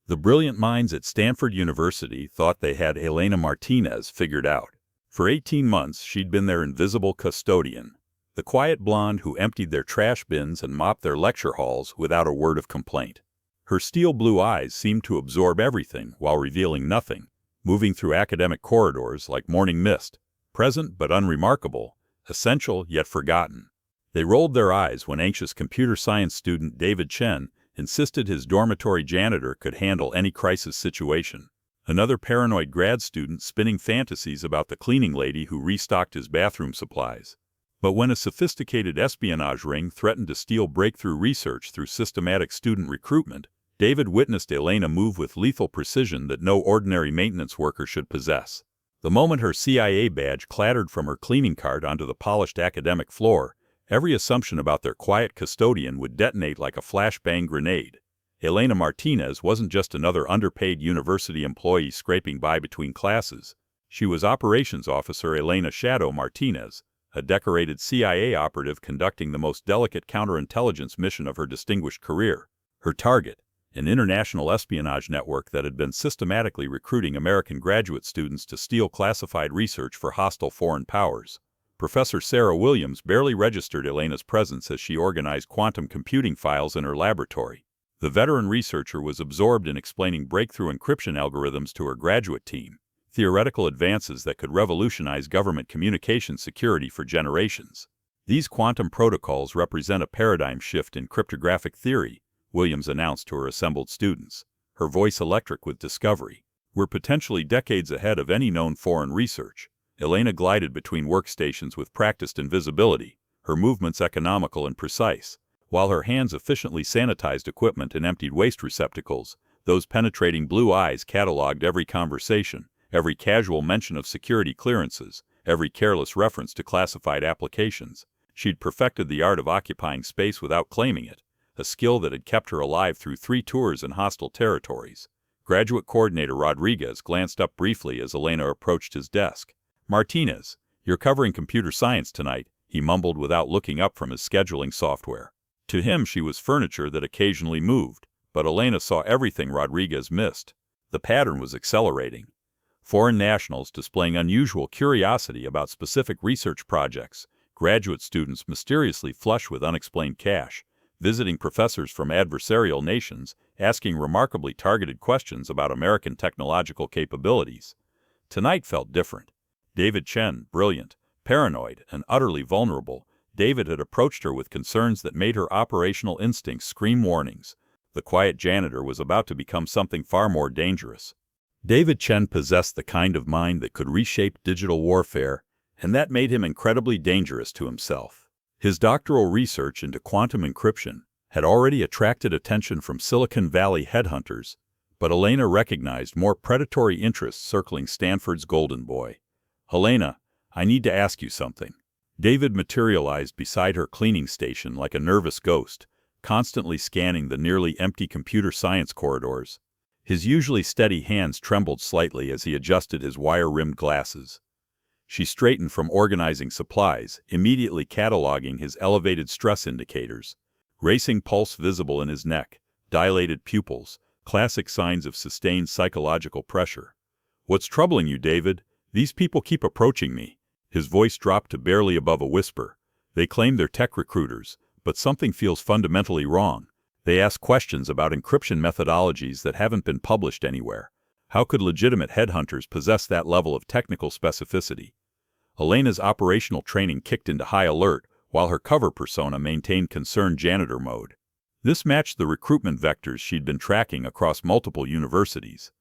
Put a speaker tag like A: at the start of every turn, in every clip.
A: The brilliant minds at Stanford University thought they had Elena Martinez figured out. For 18 months, she'd been their invisible custodian, the quiet blonde who emptied their trash bins and mopped their lecture halls without a word of complaint. Her steel blue eyes seemed to absorb everything while revealing nothing, moving through academic corridors like morning mist, present but unremarkable, essential yet forgotten. They rolled their eyes when anxious computer science student David Chen insisted his dormitory janitor could handle any crisis situation. Another paranoid grad student spinning fantasies about the cleaning lady who restocked his bathroom supplies. But when a sophisticated espionage ring threatened to steal breakthrough research through systematic student recruitment, David witnessed Elena move with lethal precision that no ordinary maintenance worker should possess. The moment her CIA badge clattered from her cleaning cart onto the polished academic floor, every assumption about their quiet custodian would detonate like a flashbang grenade. Elena Martinez wasn't just another underpaid university employee scraping by between classes. She was Operations Officer Elena Shadow Martinez, a decorated CIA operative conducting the most delicate counterintelligence mission of her distinguished career. Her target, an international espionage network that had been systematically recruiting American graduate students to steal classified research for hostile foreign powers. Professor Sarah Williams barely registered Elena's presence as she organized quantum computing files in her laboratory. The veteran researcher was absorbed in explaining breakthrough encryption algorithms to her graduate team, theoretical advances that could revolutionize government communication security for generations. These quantum protocols represent a paradigm shift in cryptographic theory, Williams announced to her assembled students, her voice electric with discovery. We're potentially decades ahead of any known foreign research. Elena glided between workstations with practiced invisibility, her movements economical and precise. While her hands efficiently sanitized equipment and emptied waste receptacles, those penetrating blue eyes cataloged every conversation, every casual mention of security clearances, every careless reference to classified applications. She'd perfected the art of occupying space without claiming it, a skill that had kept her alive through 3 tours in hostile territories. Graduate Coordinator Rodriguez glanced up briefly as Elena approached his desk. "Martinez, you're covering computer science tonight," he mumbled without looking up from his scheduling software. To him, she was furniture that occasionally moved, but Elena saw everything Rodriguez missed. The pattern was accelerating. Foreign nationals displaying unusual curiosity about specific research projects, graduate students mysteriously flush with unexplained cash, visiting professors from adversarial nations asking remarkably targeted questions about American technological capabilities. Tonight felt different. David Chen, brilliant, paranoid, and utterly vulnerable, David had approached her with concerns that made her operational instincts scream warnings. The quiet janitor was about to become something far more dangerous. David Chen possessed the kind of mind that could reshape digital warfare, and that made him incredibly dangerous to himself. His doctoral research into quantum encryption had already attracted attention from Silicon Valley headhunters, but Elena recognized more predatory interests circling Stanford's golden boy. "Elena, I need to ask you something." David materialized beside her cleaning station like a nervous ghost, constantly scanning the nearly empty computer science corridors. His usually steady hands trembled slightly as he adjusted his wire-rimmed glasses. She straightened from organizing supplies, immediately cataloging his elevated stress indicators. Racing pulse visible in his neck, dilated pupils, classic signs of sustained psychological pressure. "What's troubling you, David? These people keep approaching me." His voice dropped to barely above a whisper. "They claim they're tech recruiters, but something feels fundamentally wrong. They ask questions about encryption methodologies that haven't been published anywhere. How could legitimate headhunters possess that level of technical specificity?" Elena's operational training kicked into high alert, while her cover persona maintained concerned janitor mode. This matched the recruitment vectors she'd been tracking across multiple universities.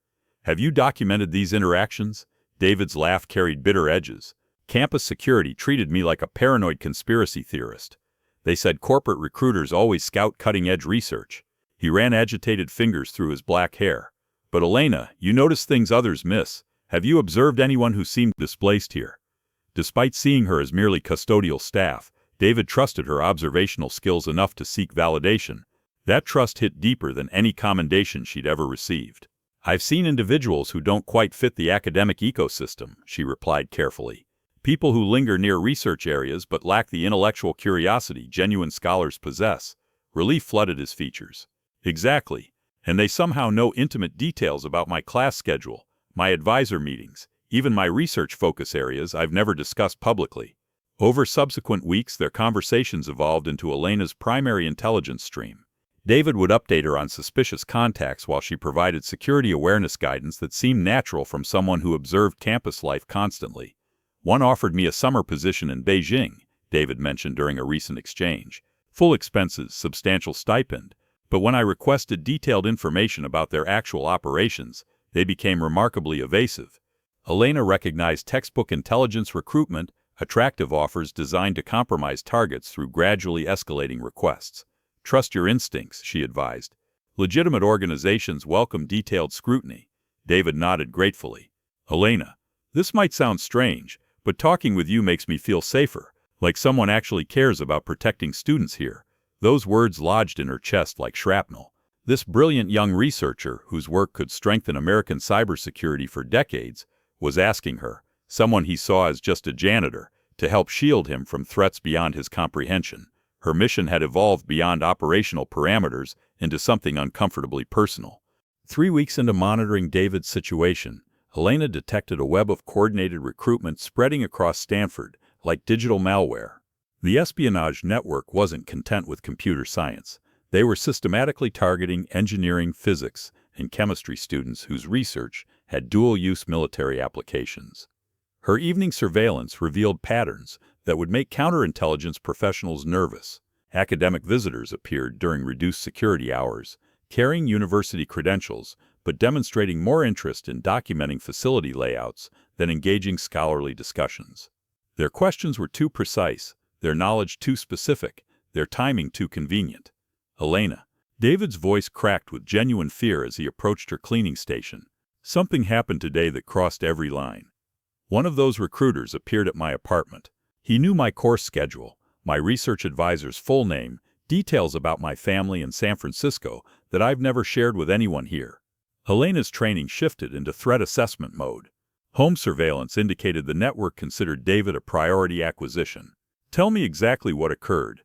A: "Have you documented these interactions?" David's laugh carried bitter edges. "Campus security treated me like a paranoid conspiracy theorist. They said corporate recruiters always scout cutting-edge research." He ran agitated fingers through his black hair. "But Elena, you notice things others miss. Have you observed anyone who seemed displaced here?" Despite seeing her as merely custodial staff, David trusted her observational skills enough to seek validation. That trust hit deeper than any commendation she'd ever received. "I've seen individuals who don't quite fit the academic ecosystem," she replied carefully. "People who linger near research areas but lack the intellectual curiosity genuine scholars possess." Relief flooded his features. "Exactly. And they somehow know intimate details about my class schedule, my advisor meetings, even my research focus areas I've never discussed publicly. Over subsequent weeks, their conversations evolved into Elena's primary intelligence stream. David would update her on suspicious contacts while she provided security awareness guidance that seemed natural from someone who observed campus life constantly. One offered me a summer position in Beijing, David mentioned during a recent exchange. Full expenses, substantial stipend. But when I requested detailed information about their actual operations, they became remarkably evasive. Elena recognized textbook intelligence recruitment, attractive offers designed to compromise targets through gradually escalating requests. Trust your instincts, she advised. Legitimate organizations welcome detailed scrutiny. David nodded gratefully. Elena, this might sound strange, but talking with you makes me feel safer, like someone actually cares about protecting students here. Those words lodged in her chest like shrapnel. This brilliant young researcher, whose work could strengthen American cybersecurity for decades, was asking her, someone he saw as just a janitor, to help shield him from threats beyond his comprehension. Her mission had evolved beyond operational parameters into something uncomfortably personal. 3 weeks into monitoring David's situation, Elena detected a web of coordinated recruitment spreading across Stanford, like digital malware. The espionage network wasn't content with computer science. They were systematically targeting engineering, physics, and chemistry students whose research had dual-use military applications. Her evening surveillance revealed patterns that would make counterintelligence professionals nervous. Academic visitors appeared during reduced security hours, carrying university credentials, but demonstrating more interest in documenting facility layouts than engaging scholarly discussions. Their questions were too precise, their knowledge too specific, their timing too convenient. Elena. David's voice cracked with genuine fear as he approached her cleaning station. Something happened today that crossed every line. One of those recruiters appeared at my apartment. He knew my course schedule, my research advisor's full name, details about my family in San Francisco that I've never shared with anyone here. Elena's training shifted into threat assessment mode. Home surveillance indicated the network considered David a priority acquisition. Tell me exactly what occurred.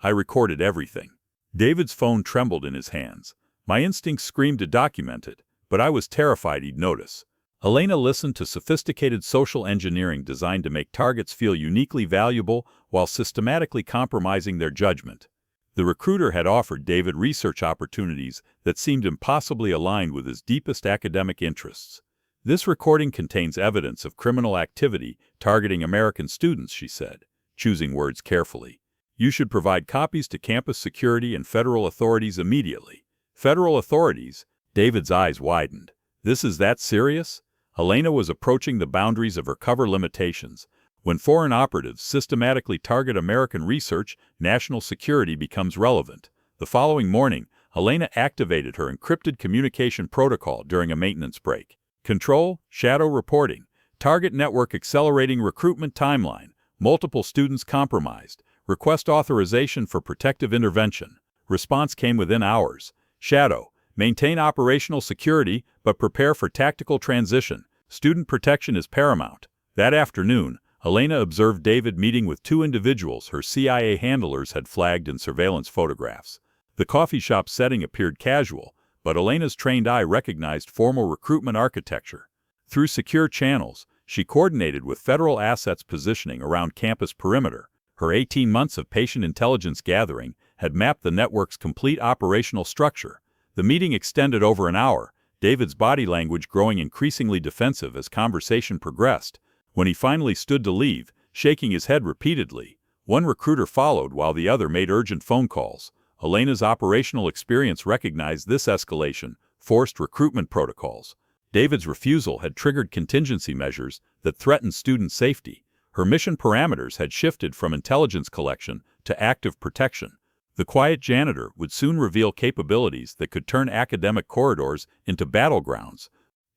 A: I recorded everything. David's phone trembled in his hands. My instincts screamed to document it, but I was terrified he'd notice. Elena listened to sophisticated social engineering designed to make targets feel uniquely valuable while systematically compromising their judgment. The recruiter had offered David research opportunities that seemed impossibly aligned with his deepest academic interests. This recording contains evidence of criminal activity targeting American students, she said, choosing words carefully. You should provide copies to campus security and federal authorities immediately. Federal authorities? David's eyes widened. This is that serious? Elena was approaching the boundaries of her cover limitations. When foreign operatives systematically target American research, national security becomes relevant. The following morning, Elena activated her encrypted communication protocol during a maintenance break. Control, shadow reporting, target network accelerating recruitment timeline, multiple students compromised, request authorization for protective intervention. Response came within hours. Shadow, maintain operational security, but prepare for tactical transition. Student protection is paramount. That afternoon, Elena observed David meeting with 2 individuals her CIA handlers had flagged in surveillance photographs. The coffee shop setting appeared casual, but Elena's trained eye recognized formal recruitment architecture. Through secure channels, she coordinated with federal assets positioning around campus perimeter. Her 18 months of patient intelligence gathering had mapped the network's complete operational structure. The meeting extended over an hour, David's body language growing increasingly defensive as conversation progressed. When he finally stood to leave, shaking his head repeatedly, one recruiter followed while the other made urgent phone calls. Elena's operational experience recognized this escalation, forced recruitment protocols. David's refusal had triggered contingency measures that threatened student safety. Her mission parameters had shifted from intelligence collection to active protection. The quiet janitor would soon reveal capabilities that could turn academic corridors into battlegrounds.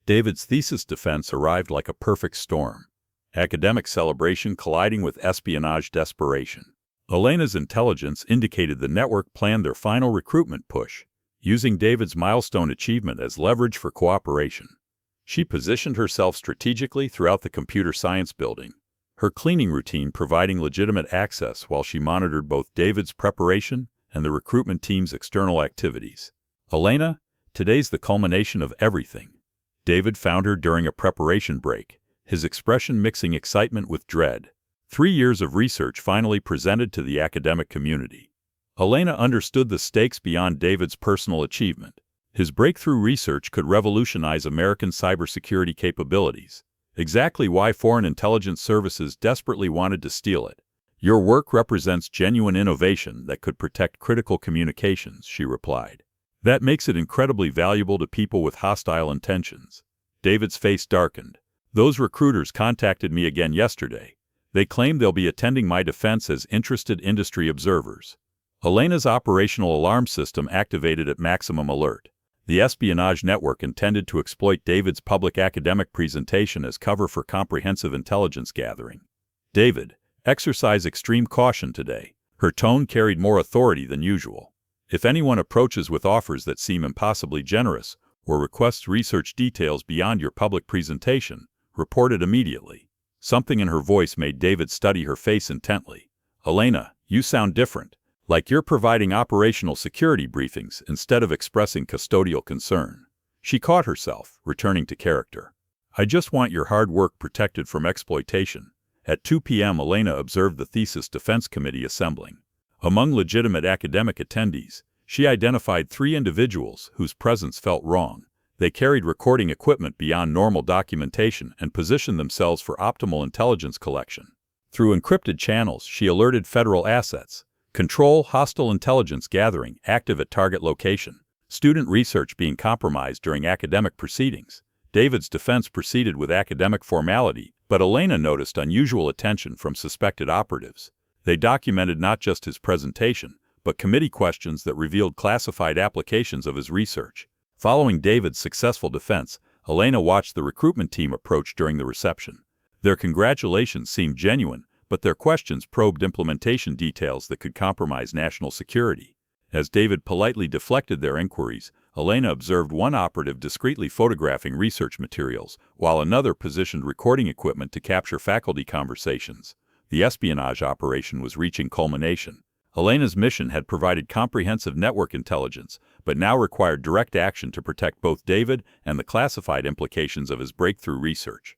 A: David's thesis defense arrived like a perfect storm. Academic celebration colliding with espionage desperation. Elena's intelligence indicated the network planned their final recruitment push, using David's milestone achievement as leverage for cooperation. She positioned herself strategically throughout the computer science building, her cleaning routine providing legitimate access while she monitored both David's preparation and the recruitment team's external activities. Elena, Today's the culmination of everything. David found her during a preparation break, his expression mixing excitement with dread. 3 years of research finally presented to the academic community. Elena understood the stakes beyond David's personal achievement. His breakthrough research could revolutionize American cybersecurity capabilities, exactly why foreign intelligence services desperately wanted to steal it. "Your work represents genuine innovation that could protect critical communications," she replied. "That makes it incredibly valuable to people with hostile intentions." David's face darkened. "Those recruiters contacted me again yesterday. They claim they'll be attending my defense as interested industry observers." Elena's operational alarm system activated at maximum alert. The espionage network intended to exploit David's public academic presentation as cover for comprehensive intelligence gathering. "David, exercise extreme caution today." Her tone carried more authority than usual. "If anyone approaches with offers that seem impossibly generous or requests research details beyond your public presentation, report it immediately." Something in her voice made David study her face intently. "Elena, you sound different. Like you're providing operational security briefings instead of expressing custodial concern." She caught herself, returning to character. "I just want your hard work protected from exploitation." At 2 p.m. Elena observed the thesis defense committee assembling. Among legitimate academic attendees, she identified 3 individuals whose presence felt wrong. They carried recording equipment beyond normal documentation and positioned themselves for optimal intelligence collection. Through encrypted channels, she alerted federal assets. Control hostile intelligence gathering active at target location. Student research being compromised during academic proceedings. David's defense proceeded with academic formality, but Elena noticed unusual attention from suspected operatives. They documented not just his presentation, but committee questions that revealed classified applications of his research. Following David's successful defense, Elena watched the recruitment team approach during the reception. Their congratulations seemed genuine, but their questions probed implementation details that could compromise national security. As David politely deflected their inquiries, Elena observed one operative discreetly photographing research materials, while another positioned recording equipment to capture faculty conversations. The espionage operation was reaching culmination. Elena's mission had provided comprehensive network intelligence, but now required direct action to protect both David and the classified implications of his breakthrough research.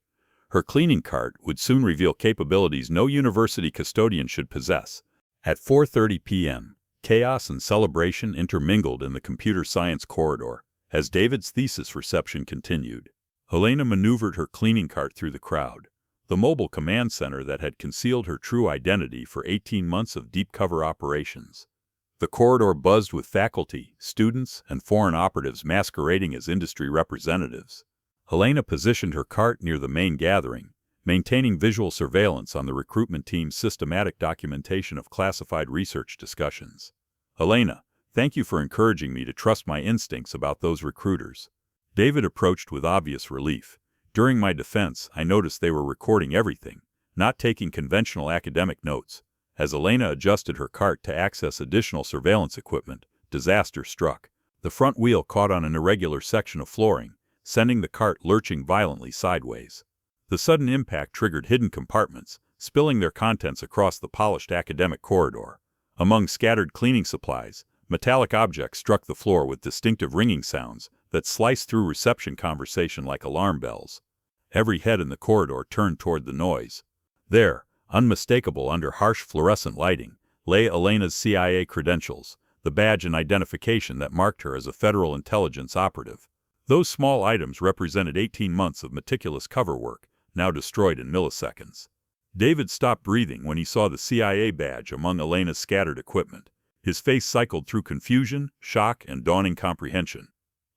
A: Her cleaning cart would soon reveal capabilities no university custodian should possess. At 4:30 p.m., chaos and celebration intermingled in the computer science corridor. As David's thesis reception continued, Elena maneuvered her cleaning cart through the crowd. The mobile command center that had concealed her true identity for 18 months of deep cover operations. The corridor buzzed with faculty, students, and foreign operatives masquerading as industry representatives. Elena positioned her cart near the main gathering, maintaining visual surveillance on the recruitment team's systematic documentation of classified research discussions. "Elena, thank you for encouraging me to trust my instincts about those recruiters." David approached with obvious relief. "During my defense, I noticed they were recording everything, not taking conventional academic notes." As Elena adjusted her cart to access additional surveillance equipment, disaster struck. The front wheel caught on an irregular section of flooring, sending the cart lurching violently sideways. The sudden impact triggered hidden compartments, spilling their contents across the polished academic corridor. Among scattered cleaning supplies, metallic objects struck the floor with distinctive ringing sounds that sliced through reception conversation like alarm bells. Every head in the corridor turned toward the noise. There, unmistakable under harsh fluorescent lighting, lay Elena's CIA credentials, the badge and identification that marked her as a federal intelligence operative. Those small items represented 18 months of meticulous cover work, now destroyed in milliseconds. David stopped breathing when he saw the CIA badge among Elena's scattered equipment. His face cycled through confusion, shock, and dawning comprehension.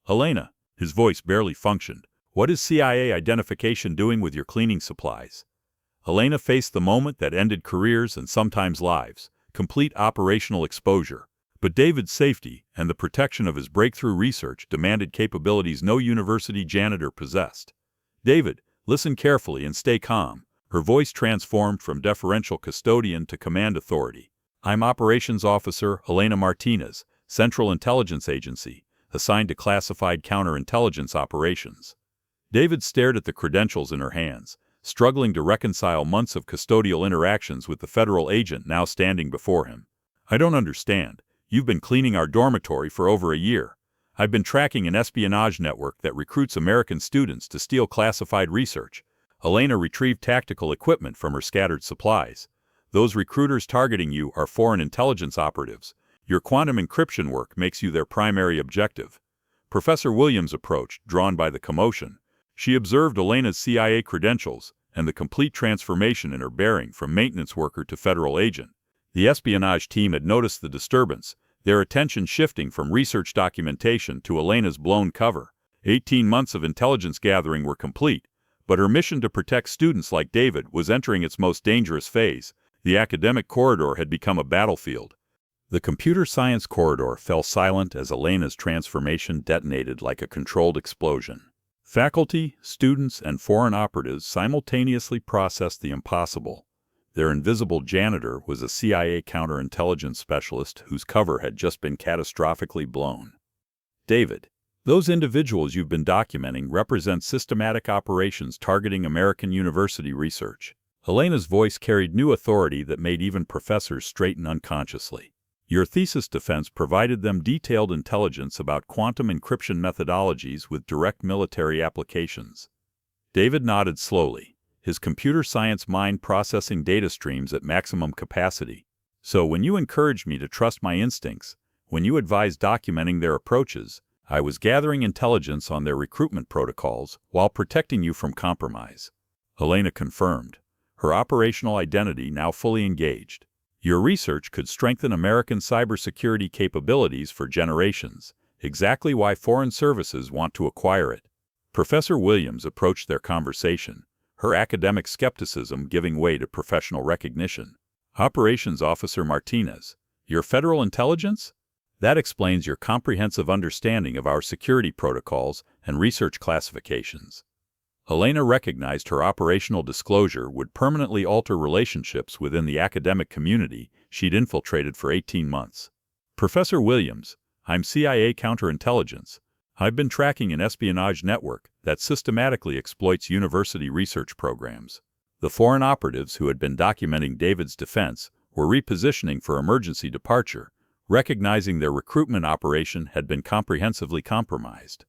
A: "Elena," his voice barely functioned, "what is CIA identification doing with your cleaning supplies?" Elena faced the moment that ended careers and sometimes lives, complete operational exposure. But David's safety and the protection of his breakthrough research demanded capabilities no university janitor possessed. "David, listen carefully and stay calm." Her voice transformed from deferential custodian to command authority. "I'm Operations Officer Elena Martinez, Central Intelligence Agency, assigned to classified counterintelligence operations." David stared at the credentials in her hands, struggling to reconcile months of custodial interactions with the federal agent now standing before him. "I don't understand. You've been cleaning our dormitory for over a year. I've been tracking an espionage network that recruits American students to steal classified research. Elena retrieved tactical equipment from her scattered supplies. Those recruiters targeting you are foreign intelligence operatives. Your quantum encryption work makes you their primary objective. Professor Williams approached, drawn by the commotion. She observed Elena's CIA credentials and the complete transformation in her bearing from maintenance worker to federal agent. The espionage team had noticed the disturbance, their attention shifting from research documentation to Elena's blown cover. 18 months of intelligence gathering were complete, but her mission to protect students like David was entering its most dangerous phase. The academic corridor had become a battlefield. The computer science corridor fell silent as Elena's transformation detonated like a controlled explosion. Faculty, students, and foreign operatives simultaneously processed the impossible. Their invisible janitor was a CIA counterintelligence specialist whose cover had just been catastrophically blown. David, those individuals you've been documenting represent systematic operations targeting American university research. Elena's voice carried new authority that made even professors straighten unconsciously. Your thesis defense provided them detailed intelligence about quantum encryption methodologies with direct military applications. David nodded slowly, his computer science mind processing data streams at maximum capacity. So when you encouraged me to trust my instincts, when you advised documenting their approaches, I was gathering intelligence on their recruitment protocols while protecting you from compromise. Elena confirmed, her operational identity now fully engaged. Your research could strengthen American cybersecurity capabilities for generations, exactly why foreign services want to acquire it. Professor Williams approached their conversation, her academic skepticism giving way to professional recognition. Operations Officer Martinez, your federal intelligence? That explains your comprehensive understanding of our security protocols and research classifications. Elena recognized her operational disclosure would permanently alter relationships within the academic community she'd infiltrated for 18 months. Professor Williams, I'm CIA counterintelligence. I've been tracking an espionage network that systematically exploits university research programs. The foreign operatives who had been documenting David's defense were repositioning for emergency departure, recognizing their recruitment operation had been comprehensively compromised.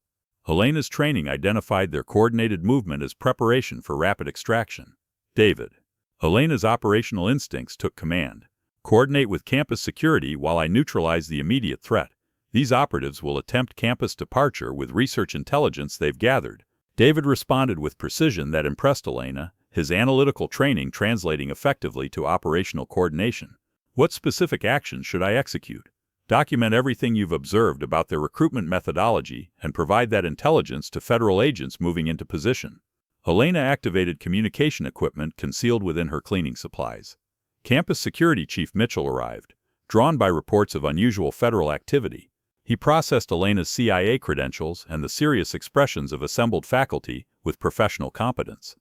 A: Elena's training identified their coordinated movement as preparation for rapid extraction. David, Elena's operational instincts took command. Coordinate with campus security while I neutralize the immediate threat. These operatives will attempt campus departure with research intelligence they've gathered. David responded with precision that impressed Elena, his analytical training translating effectively to operational coordination. What specific actions should I execute? Document everything you've observed about their recruitment methodology and provide that intelligence to federal agents moving into position. Elena activated communication equipment concealed within her cleaning supplies. Campus Security Chief Mitchell arrived, drawn by reports of unusual federal activity. He processed Elena's CIA credentials and the serious expressions of assembled faculty with professional competence.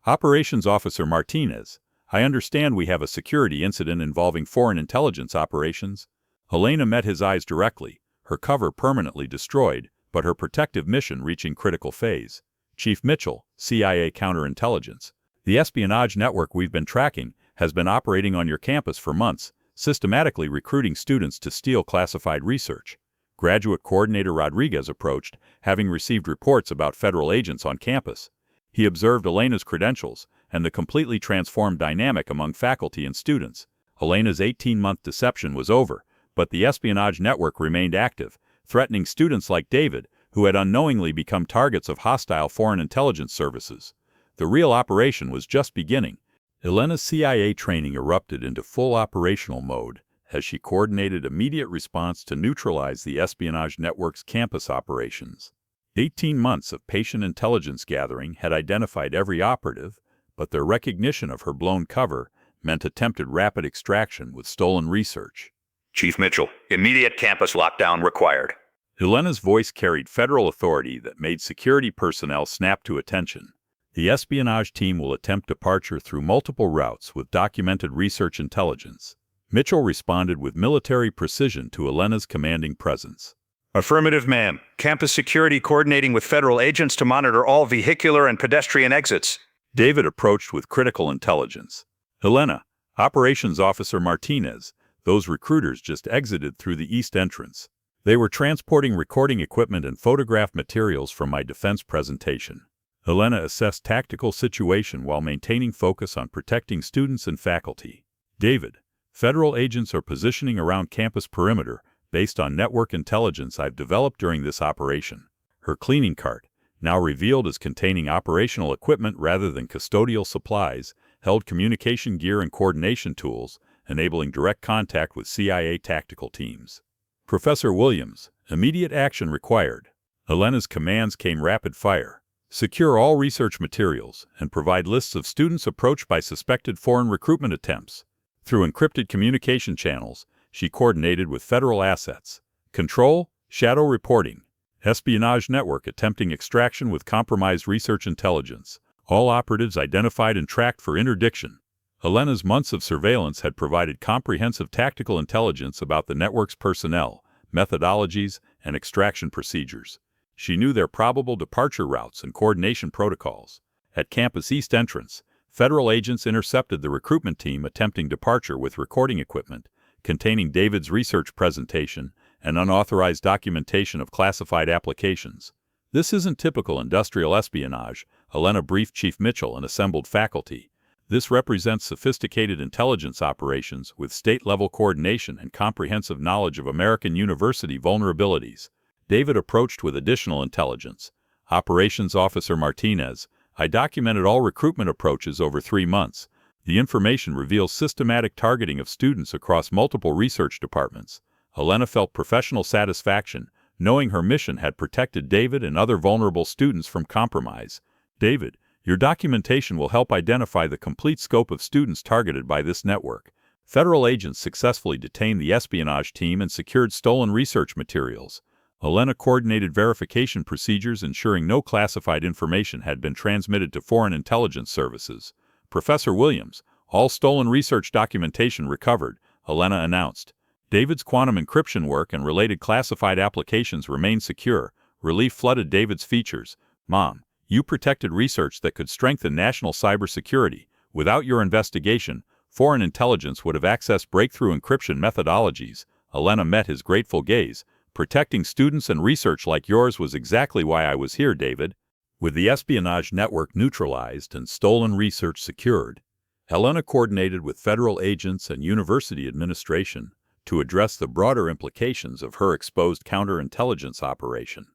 A: Operations Officer Martinez, I understand we have a security incident involving foreign intelligence operations. Elena met his eyes directly, her cover permanently destroyed, but her protective mission reaching critical phase. Chief Mitchell, CIA counterintelligence. The espionage network we've been tracking has been operating on your campus for months, systematically recruiting students to steal classified research. Graduate Coordinator Rodriguez approached, having received reports about federal agents on campus. He observed Elena's credentials and the completely transformed dynamic among faculty and students. Elena's 18-month deception was over, but the espionage network remained active, threatening students like David, who had unknowingly become targets of hostile foreign intelligence services. The real operation was just beginning. Elena's CIA training erupted into full operational mode as she coordinated immediate response to neutralize the espionage network's campus operations. 18 months of patient intelligence gathering had identified every operative, but their recognition of her blown cover meant attempted rapid extraction with stolen research.
B: Chief Mitchell, immediate campus lockdown required.
A: Elena's voice carried federal authority that made security personnel snap to attention. The espionage team will attempt departure through multiple routes with documented research intelligence. Mitchell responded with military precision to Elena's commanding presence.
B: Affirmative, ma'am. Campus security coordinating with federal agents to monitor all vehicular and pedestrian exits.
A: David approached with critical intelligence. Elena, Operations Officer Martinez, those recruiters just exited through the east entrance. They were transporting recording equipment and photograph materials from my defense presentation. Elena assessed tactical situation while maintaining focus on protecting students and faculty. David, federal agents are positioning around campus perimeter based on network intelligence I've developed during this operation. Her cleaning cart, now revealed as containing operational equipment rather than custodial supplies, held communication gear and coordination tools, enabling direct contact with CIA tactical teams. Professor Williams, immediate action required. Elena's commands came rapid fire. Secure all research materials and provide lists of students approached by suspected foreign recruitment attempts. Through encrypted communication channels, she coordinated with federal assets. Control, shadow reporting, espionage network attempting extraction with compromised research intelligence. All operatives identified and tracked for interdiction. Elena's months of surveillance had provided comprehensive tactical intelligence about the network's personnel, methodologies, and extraction procedures. She knew their probable departure routes and coordination protocols. At campus east entrance, federal agents intercepted the recruitment team attempting departure with recording equipment containing David's research presentation and unauthorized documentation of classified applications. This isn't typical industrial espionage, Elena briefed Chief Mitchell and assembled faculty. This represents sophisticated intelligence operations with state-level coordination and comprehensive knowledge of American university vulnerabilities. David approached with additional intelligence. Operations Officer Martinez, I documented all recruitment approaches over 3 months. The information reveals systematic targeting of students across multiple research departments. Elena felt professional satisfaction, knowing her mission had protected David and other vulnerable students from compromise. David, your documentation will help identify the complete scope of students targeted by this network. Federal agents successfully detained the espionage team and secured stolen research materials. Elena coordinated verification procedures ensuring no classified information had been transmitted to foreign intelligence services. Professor Williams, all stolen research documentation recovered, Elena announced. David's quantum encryption work and related classified applications remain secure. Relief flooded David's features. Mom, you protected research that could strengthen national cybersecurity. Without your investigation, foreign intelligence would have accessed breakthrough encryption methodologies. Elena met his grateful gaze. Protecting students and research like yours was exactly why I was here, David. With the espionage network neutralized and stolen research secured, Elena coordinated with federal agents and university administration to address the broader implications of her exposed counterintelligence operation.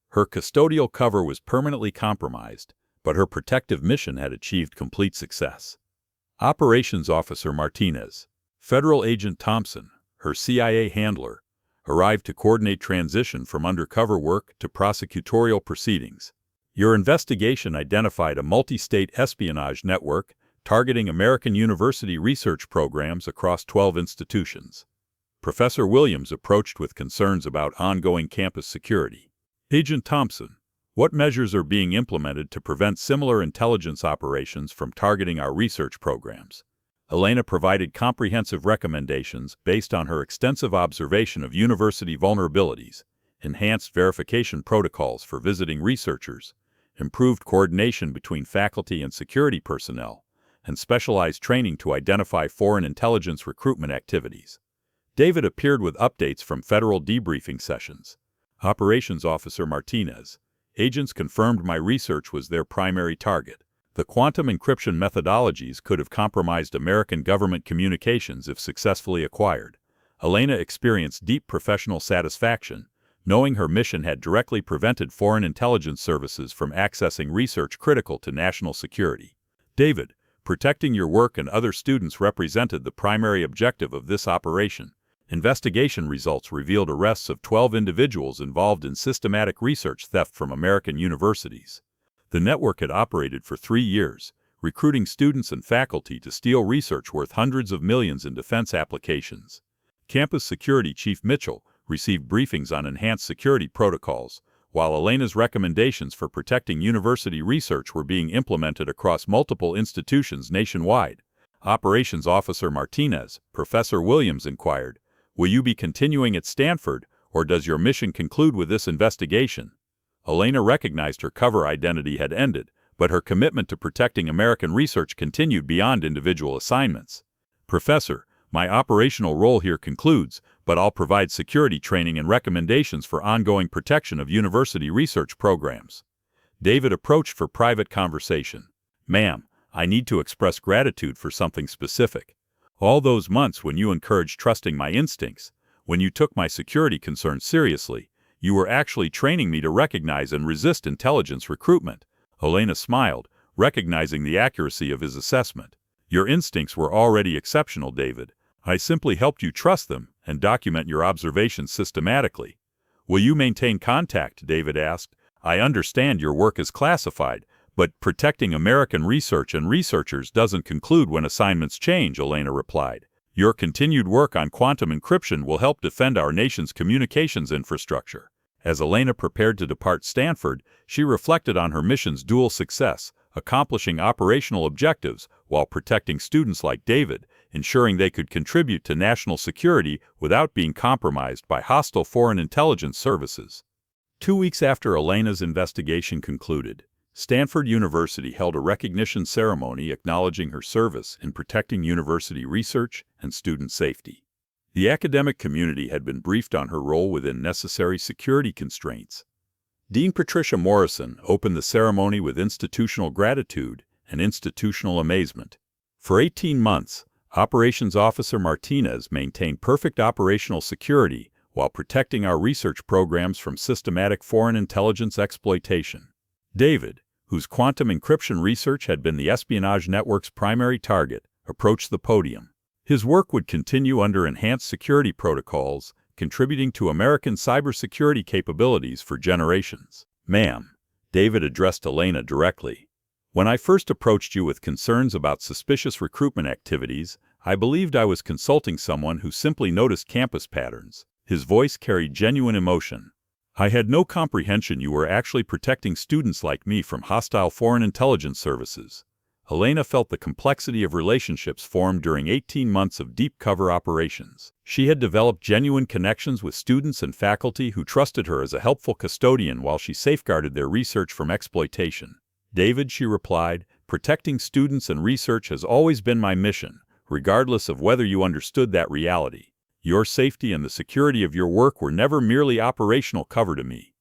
A: Her custodial cover was permanently compromised, but her protective mission had achieved complete success. Operations Officer Martinez, Federal Agent Thompson, her CIA handler, arrived to coordinate transition from undercover work to prosecutorial proceedings. Your investigation identified a multi-state espionage network targeting American university research programs across 12 institutions. Professor Williams approached with concerns about ongoing campus security. Agent Thompson, what measures are being implemented to prevent similar intelligence operations from targeting our research programs? Elena provided comprehensive recommendations based on her extensive observation of university vulnerabilities, enhanced verification protocols for visiting researchers, improved coordination between faculty and security personnel, and specialized training to identify foreign intelligence recruitment activities. David appeared with updates from federal debriefing sessions. Operations Officer Martinez, agents confirmed my research was their primary target. The quantum encryption methodologies could have compromised American government communications if successfully acquired. Elena experienced deep professional satisfaction, knowing her mission had directly prevented foreign intelligence services from accessing research critical to national security. David, protecting your work and other students represented the primary objective of this operation. Investigation results revealed arrests of 12 individuals involved in systematic research theft from American universities. The network had operated for 3 years, recruiting students and faculty to steal research worth hundreds of millions in defense applications. Campus Security Chief Mitchell received briefings on enhanced security protocols, while Elena's recommendations for protecting university research were being implemented across multiple institutions nationwide. Operations Officer Martinez, Professor Williams inquired, "Will you be continuing at Stanford, or does your mission conclude with this investigation?" Elena recognized her cover identity had ended, but her commitment to protecting American research continued beyond individual assignments. "Professor, my operational role here concludes, but I'll provide security training and recommendations for ongoing protection of university research programs. David approached for private conversation. Ma'am, I need to express gratitude for something specific. All those months when you encouraged trusting my instincts, when you took my security concerns seriously, you were actually training me to recognize and resist intelligence recruitment. Elena smiled, recognizing the accuracy of his assessment. Your instincts were already exceptional, David. I simply helped you trust them and document your observations systematically. Will you maintain contact? David asked. I understand your work is classified, but protecting American research and researchers doesn't conclude when assignments change, Elena replied. Your continued work on quantum encryption will help defend our nation's communications infrastructure. As Elena prepared to depart Stanford, she reflected on her mission's dual success, accomplishing operational objectives while protecting students like David, ensuring they could contribute to national security without being compromised by hostile foreign intelligence services. 2 weeks after Elena's investigation concluded, Stanford University held a recognition ceremony acknowledging her service in protecting university research and student safety. The academic community had been briefed on her role within necessary security constraints. Dean Patricia Morrison opened the ceremony with institutional gratitude and institutional amazement. For 18 months, Operations Officer Martinez maintained perfect operational security while protecting our research programs from systematic foreign intelligence exploitation. David, whose quantum encryption research had been the espionage network's primary target, approached the podium. His work would continue under enhanced security protocols, contributing to American cybersecurity capabilities for generations. Ma'am, David addressed Elena directly. When I first approached you with concerns about suspicious recruitment activities, I believed I was consulting someone who simply noticed campus patterns. His voice carried genuine emotion. I had no comprehension you were actually protecting students like me from hostile foreign intelligence services. Elena felt the complexity of relationships formed during 18 months of deep cover operations. She had developed genuine connections with students and faculty who trusted her as a helpful custodian while she safeguarded their research from exploitation. David, she replied, protecting students and research has always been my mission, regardless of whether you understood that reality. Your safety and the security of your work were never merely operational cover to me.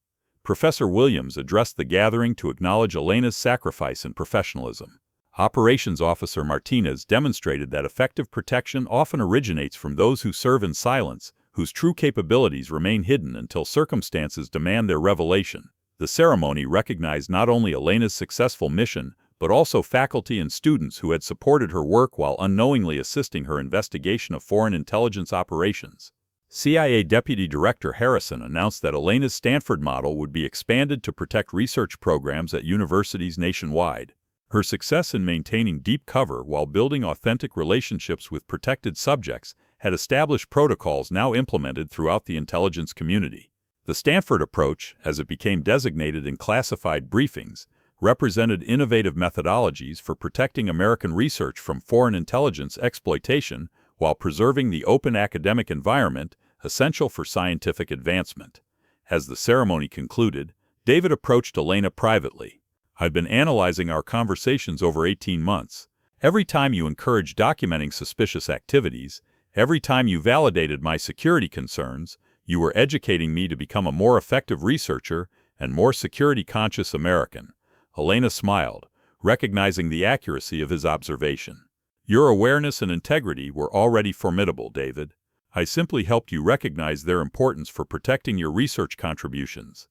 A: Professor Williams addressed the gathering to acknowledge Elena's sacrifice and professionalism. Operations Officer Martinez demonstrated that effective protection often originates from those who serve in silence, whose true capabilities remain hidden until circumstances demand their revelation. The ceremony recognized not only Elena's successful mission, but also faculty and students who had supported her work while unknowingly assisting her investigation of foreign intelligence operations. CIA Deputy Director Harrison announced that Elena's Stanford model would be expanded to protect research programs at universities nationwide. Her success in maintaining deep cover while building authentic relationships with protected subjects had established protocols now implemented throughout the intelligence community. The Stanford approach, as it became designated in classified briefings, represented innovative methodologies for protecting American research from foreign intelligence exploitation while preserving the open academic environment essential for scientific advancement. As the ceremony concluded, David approached Elena privately. I've been analyzing our conversations over 18 months. Every time you encouraged documenting suspicious activities, every time you validated my security concerns, you were educating me to become a more effective researcher and more security-conscious American. Elena smiled, recognizing the accuracy of his observation. Your awareness and integrity were already formidable, David. I simply helped you recognize their importance for protecting your research contributions.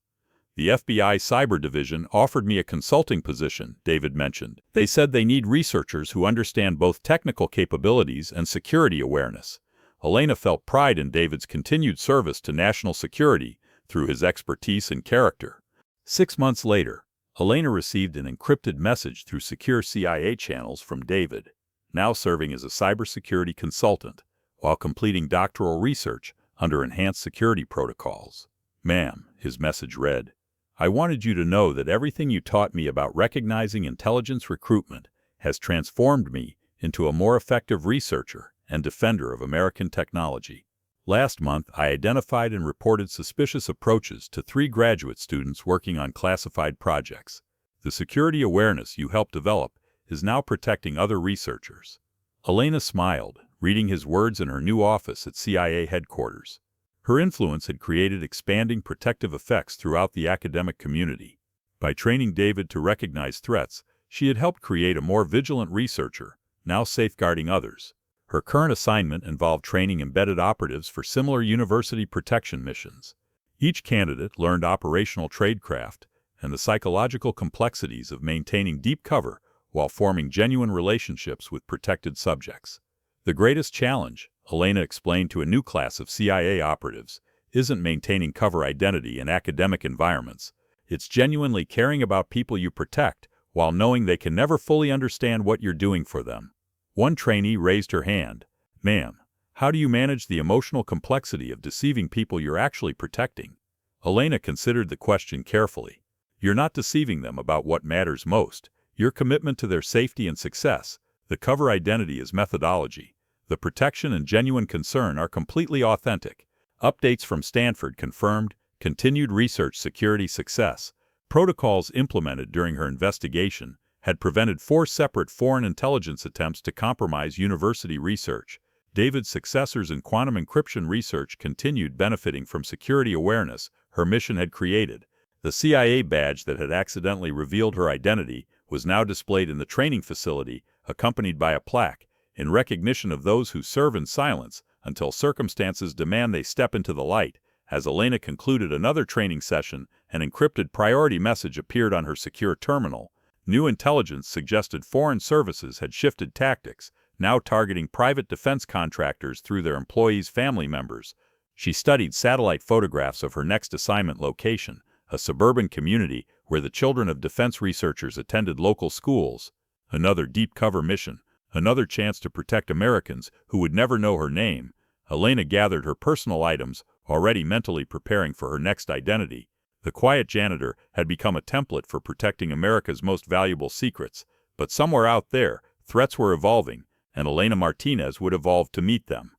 A: The FBI Cyber Division offered me a consulting position, David mentioned. They said they need researchers who understand both technical capabilities and security awareness. Elena felt pride in David's continued service to national security through his expertise and character. 6 months later, Elena received an encrypted message through secure CIA channels from David, now serving as a cybersecurity consultant, while completing doctoral research under enhanced security protocols. Ma'am, his message read, I wanted you to know that everything you taught me about recognizing intelligence recruitment has transformed me into a more effective researcher and defender of American technology. Last month, I identified and reported suspicious approaches to 3 graduate students working on classified projects. The security awareness you helped develop is now protecting other researchers. Elena smiled, reading his words in her new office at CIA headquarters. Her influence had created expanding protective effects throughout the academic community. By training David to recognize threats, she had helped create a more vigilant researcher, now safeguarding others. Her current assignment involved training embedded operatives for similar university protection missions. Each candidate learned operational tradecraft and the psychological complexities of maintaining deep cover while forming genuine relationships with protected subjects. The greatest challenge, Elena explained to a new class of CIA operatives, isn't maintaining cover identity in academic environments. It's genuinely caring about people you protect while knowing they can never fully understand what you're doing for them. One trainee raised her hand. "Ma'am, how do you manage the emotional complexity of deceiving people you're actually protecting?" Elena considered the question carefully. "You're not deceiving them about what matters most. Your commitment to their safety and success. The cover identity is methodology. The protection and genuine concern are completely authentic." Updates from Stanford confirmed continued research security success. Protocols implemented during her investigation had prevented 4 separate foreign intelligence attempts to compromise university research. David's successors in quantum encryption research continued benefiting from security awareness her mission had created. The CIA badge that had accidentally revealed her identity was now displayed in the training facility, accompanied by a plaque, in recognition of those who serve in silence until circumstances demand they step into the light. As Elena concluded another training session, an encrypted priority message appeared on her secure terminal. New intelligence suggested foreign services had shifted tactics, now targeting private defense contractors through their employees' family members. She studied satellite photographs of her next assignment location, a suburban community where the children of defense researchers attended local schools. Another deep cover mission, another chance to protect Americans who would never know her name. Elena gathered her personal items, already mentally preparing for her next identity. The quiet janitor had become a template for protecting America's most valuable secrets, but somewhere out there, threats were evolving, and Elena Martinez would evolve to meet them.